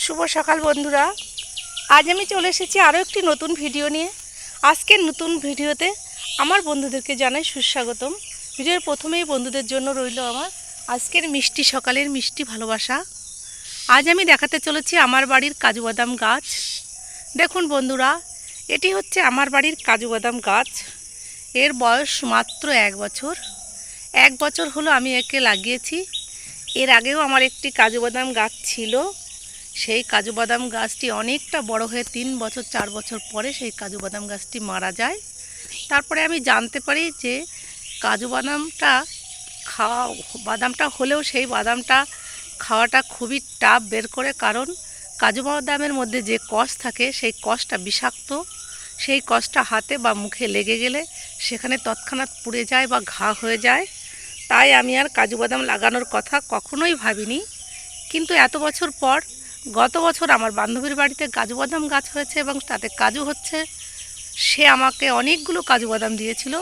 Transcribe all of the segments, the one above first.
শুভ সকাল বন্ধুরা। আজ আমি চলে এসেছি আরও একটি নতুন ভিডিও নিয়ে। আজকের নতুন ভিডিওতে আমার বন্ধুদেরকে জানাই সুস্বাগতম। ভিডিওর প্রথমেই বন্ধুদের জন্য রইল আমার আজকের মিষ্টি সকালের মিষ্টি ভালোবাসা। আজ আমি দেখাতে চলেছি আমার বাড়ির কাজু বাদাম গাছ। দেখুন বন্ধুরা, এটি হচ্ছে আমার বাড়ির কাজু বাদাম গাছ। এর বয়স মাত্র 1 বছর। 1 বছর হলো আমি একে লাগিয়েছি। এর আগেও আমার একটি কাজু বাদাম গাছ ছিল। সেই কাজু বাদাম গাছটি অনেকটা বড় হয়ে 3 বছর 4 বছর পরে সেই কাজু বাদাম গাছটি মারা যায়। তারপরে আমি জানতে পারি যে কাজু বাদামটা হলেও সেই বাদামটা খাওয়াটা খুবই টাফ বের করে, কারণ কাজু বাদামের মধ্যে যে কষ থাকে সেই কষটা বিষাক্ত। সেই কষটা হাতে বা মুখে লেগে গেলে সেখানে তৎক্ষণাৎ পুড়ে যায় বা ঘা হয়ে যায়। তাই আমি আর কাজু বাদাম লাগানোর কথা কখনোই ভাবিনি। কিন্তু এত বছর পর গত বছর আমার বান্ধবীর বাড়িতে কাজু বাদাম গাছ হয়েছে এবং তাতে কাজু হচ্ছে। সে আমাকে অনেকগুলো কাজু বাদাম দিয়েছিল,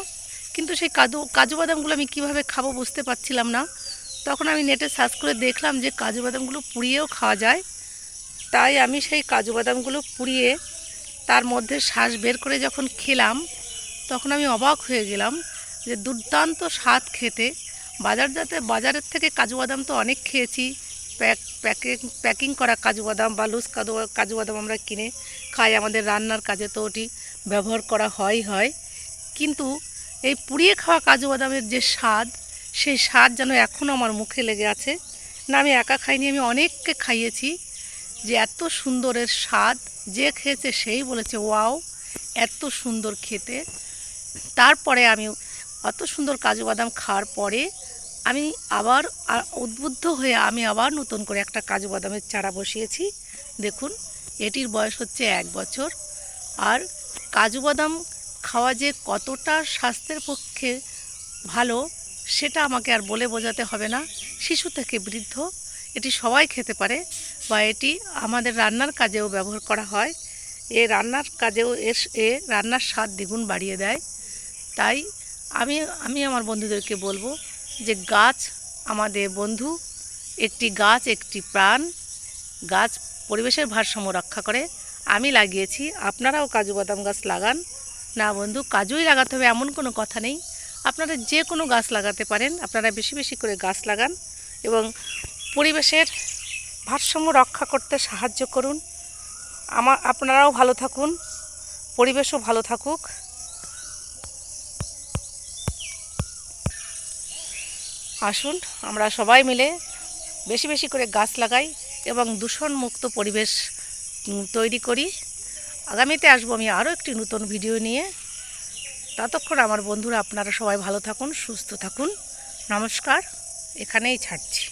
কিন্তু সেই কাজু বাদামগুলো আমি কীভাবে খাবো বুঝতে পারছিলাম না। তখন আমি নেটে সার্চ করে দেখলাম যে কাজু বাদামগুলো পুড়িয়েও খাওয়া যায়। তাই আমি সেই কাজু বাদামগুলো পুড়িয়ে তার মধ্যে শাঁস বের করে যখন খেলাম, তখন আমি অবাক হয়ে গেলাম যে দুর্দান্ত স্বাদ খেতে। বাজারের থেকে কাজু বাদাম তো অনেক খেয়েছি, প্যাকিং করা কাজু বাদাম বা লুজ কাজু বাদাম আমরা কিনে খাই, আমাদের রান্নার কাজে তো ওটি ব্যবহার করা হয়। কিন্তু এই পুড়িয়ে খাওয়া কাজু বাদামের যে স্বাদ, সেই স্বাদ যেন এখনও আমার মুখে লেগে আছে। না, আমি একা খাইনি, আমি অনেককে খাইয়েছি যে এত সুন্দরের স্বাদ। যে খেয়েছে সেই বলেছে ওয়াও, এত সুন্দর খেতে। তারপরে আমি অত সুন্দর কাজু বাদাম খাওয়ার পরে আমি আবার উদ্বুদ্ধ হয়ে আমি আবার নতুন করে একটা কাজু বাদামের চারা বসিয়েছি। দেখুন, এটির বয়স হচ্ছে 1 বছর। আর কাজু বাদাম খাওয়া যে কতটা স্বাস্থ্যের পক্ষে ভালো সেটা আমাকে আর বলে বোঝাতে হবে না। শিশু থেকে বৃদ্ধ এটি সবাই খেতে পারে, বা এটি আমাদের রান্নার কাজেও ব্যবহার করা হয়। রান্নার কাজেও রান্নার স্বাদ দ্বিগুণ বাড়িয়ে দেয়। তাই আমি আমার বন্ধুদেরকে বলবো যে গাছ আমাদের বন্ধু। একটি গাছ একটি প্রাণ। গাছ পরিবেশের ভারসাম্য রক্ষা করে। আমি লাগিয়েছি, আপনারাও কাজু বাদাম গাছ লাগান। না বন্ধু, কাজুই লাগাতে হবে এমন কোনো কথা নেই, আপনারা যে কোনো গাছ লাগাতে পারেন। আপনারা বেশি বেশি করে গাছ লাগান এবং পরিবেশের ভারসাম্য রক্ষা করতে সাহায্য করুন। আপনারাও ভালো থাকুন, পরিবেশও ভালো থাকুক। আসুন আমরা সবাই মিলে বেশি বেশি করে গাছ লাগাই এবং দূষণমুক্ত পরিবেশ তৈরি করি। আগামীতে আসবো আমি আরও একটি নতুন ভিডিও নিয়ে। ততক্ষণ আমার বন্ধুরা আপনারা সবাই ভালো থাকুন, সুস্থ থাকুন। নমস্কার, এখানেই ছাড়ছি।